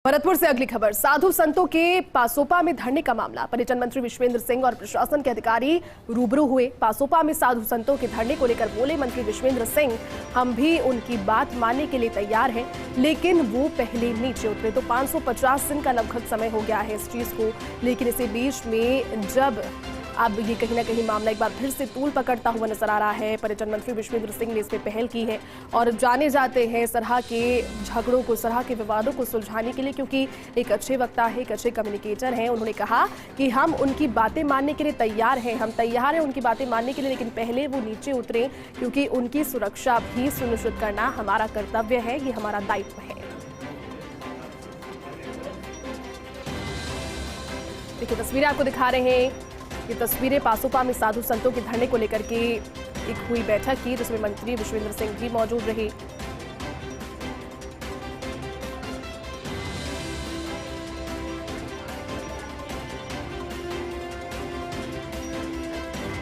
भरतपुर से अगली खबर। साधु संतों के पासोपा में धरने का मामला। पर्यटन मंत्री विश्वेंद्र सिंह और प्रशासन के अधिकारी रूबरू हुए। पासोपा में साधु संतों के धरने को लेकर बोले मंत्री विश्वेंद्र सिंह, हम भी उनकी बात मानने के लिए तैयार हैं, लेकिन वो पहले नीचे उतरे। तो 550 दिन का लगभग समय हो गया है इस चीज को, लेकिन इसी बीच में जब अब ये कहीं ना कहीं मामला एक बार फिर से तूल पकड़ता हुआ नजर आ रहा है। पर्यटन मंत्री विश्वेंद्र सिंह ने इस पे पहल की है और जाने जाते हैं इस तरह के झगड़ों को, इस तरह के विवादों को सुलझाने के लिए, क्योंकि एक अच्छे वक्ता है, एक अच्छे कम्युनिकेटर हैं। उन्होंने कहा कि हम उनकी बातें मानने के लिए तैयार हैं, हम तैयार हैं उनकी बातें मानने के लिए, लेकिन पहले वो नीचे उतरे, क्योंकि उनकी सुरक्षा भी सुनिश्चित करना हमारा कर्तव्य है, ये हमारा दायित्व है। देखिए तस्वीरें आपको दिखा रहे हैं, ये तस्वीरें पासोपा में साधु संतों के धरने को लेकर के एक हुई बैठक की, जिसमें मंत्री विश्वेंद्र सिंह भी मौजूद रहे।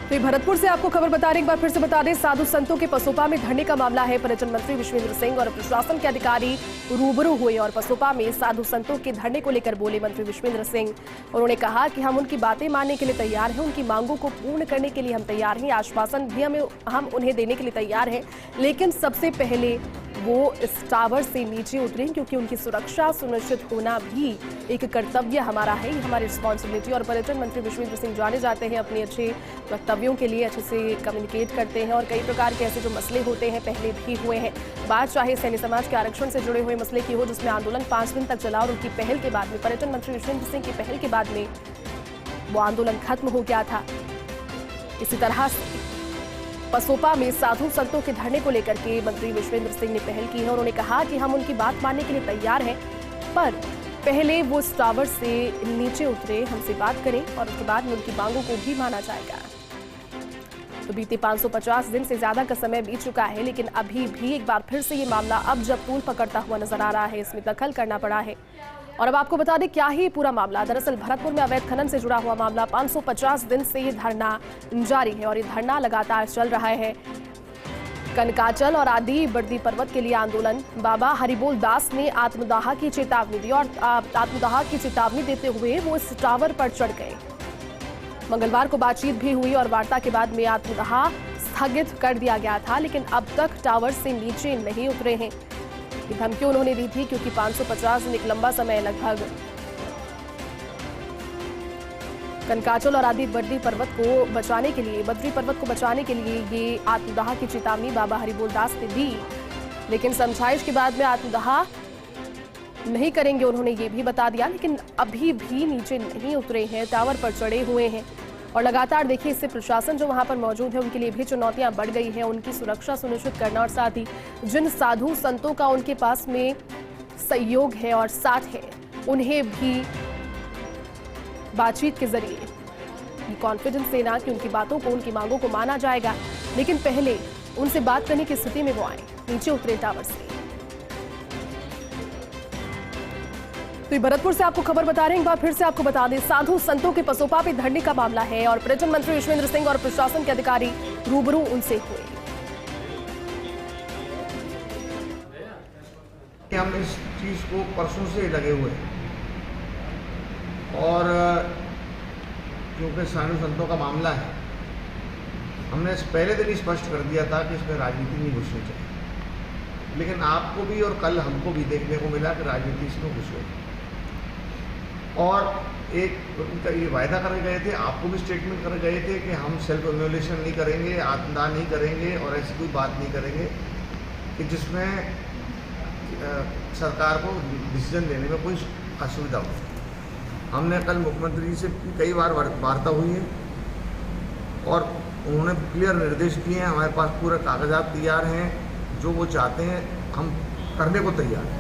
तो भरतपुर से आपको खबर बता रहे, एक बार फिर से बता दें, साधु संतों के पसोपा में धरने का मामला है। पर्यटन मंत्री विश्वेंद्र सिंह और प्रशासन के अधिकारी रूबरू हुए और पसोपा में साधु संतों के धरने को लेकर बोले मंत्री विश्वेंद्र सिंह। उन्होंने कहा कि हम उनकी बातें मानने के लिए तैयार हैं, उनकी मांगों को पूर्ण करने के लिए हम तैयार हैं, आश्वासन भी हम उन्हें देने के लिए तैयार हैं, लेकिन सबसे पहले वो इस टावर से नीचे उतरे, क्योंकि उनकी सुरक्षा सुनिश्चित होना भी एक कर्तव्य हमारा है, ये हमारी रिस्पॉन्सिबिलिटी। और पर्यटन मंत्री विश्वेंद्र सिंह जाने जाते हैं अपने अच्छे वक्तव्यों के लिए, अच्छे से कम्युनिकेट करते हैं और कई प्रकार के ऐसे जो मसले होते हैं पहले भी हुए हैं। बात चाहे सैन्य समाज के आरक्षण से जुड़े हुए मसले की हो, जिसमें आंदोलन 5 दिन तक चला और उनकी पहल के बाद में, पर्यटन मंत्री विश्वेंद्र सिंह की पहल के बाद में वो आंदोलन खत्म हो गया था। इसी तरह पसोपा में साधु संतों के धरने को लेकर के मंत्री विश्वेंद्र सिंह ने पहल की है। उन्होंने कहा कि हम उनकी बात मानने के लिए तैयार हैं, पर पहले वो इस टावर से नीचे उतरे, हमसे बात करें और उसके बाद में उनकी मांगों को भी माना जाएगा। तो बीते 550 दिन से ज्यादा का समय बीत चुका है, लेकिन अभी भी एक बार फिर से ये मामला अब जब तूल पकड़ता हुआ नजर आ रहा है, इसमें दखल करना पड़ा है। और अब आपको बता दें क्या ही पूरा मामला। दरअसल भरतपुर में अवैध खनन से जुड़ा हुआ मामला, 550 दिन से ये धरना जारी है और ये धरना लगातार चल रहा है। कनकाचल और आदि बर्दी पर्वत के लिए आंदोलन। बाबा हरिबोल दास ने आत्मदाह की चेतावनी दी और आत्मदाह की चेतावनी देते हुए वो इस टावर पर चढ़ गए। मंगलवार को बातचीत भी हुई और वार्ता के बाद में आत्मदाह स्थगित कर दिया गया था, लेकिन अब तक टावर से नीचे नहीं उतरे हैं। ये धमकी उन्होंने दी थी क्योंकि 550 दिन एक लंबा समय, लगभग कनकाचल और आदि बद्री पर्वत को बचाने के लिए ये आत्मदाह की चेतावनी बाबा हरिबोल दास ने दी, लेकिन समझाइश के बाद में आत्मदाह नहीं करेंगे उन्होंने ये भी बता दिया, लेकिन अभी भी नीचे नहीं उतरे हैं, टावर पर चढ़े हुए हैं। और लगातार देखिए इससे प्रशासन जो वहां पर मौजूद है उनके लिए भी चुनौतियां बढ़ गई हैं, उनकी सुरक्षा सुनिश्चित करना और साथ ही जिन साधु संतों का उनके पास में सहयोग है और साथ है, उन्हें भी बातचीत के जरिए कॉन्फिडेंस देना कि उनकी बातों को, उनकी मांगों को माना जाएगा, लेकिन पहले उनसे बात करने की स्थिति में वो आए, नीचे उतरे टावर से। तो भरतपुर से आपको खबर बता रहे हैं, एक बार फिर से आपको बता दें, साधु संतों के पसोपा पे धरने का मामला है और पर्यटन मंत्री विश्वेंद्र सिंह और प्रशासन के अधिकारी रूबरू उनसे हुए। हम इस चीज को परसों से लगे हुए हैं और क्योंकि साधु संतों का मामला है, हमने पहले दिन ही स्पष्ट कर दिया था कि इसमें राजनीति नहीं घुसनी चाहिए, लेकिन आपको भी और कल हमको भी देखने को मिला कि राजनीति इसमें घुस गई और एक उनका ये वायदा कर गए थे, आपको भी स्टेटमेंट कर गए थे कि हम सेल्फ इम्यूलेशन नहीं करेंगे, आत्मदाह नहीं करेंगे और ऐसी कोई बात नहीं करेंगे कि जिसमें सरकार को डिसीजन लेने में कोई असुविधा हो। हमने कल मुख्यमंत्री से कई बार वार्ता हुई है और उन्होंने क्लियर निर्देश दिए हैं, हमारे पास पूरे कागजात तैयार हैं, जो वो चाहते हैं हम करने को तैयार हैं।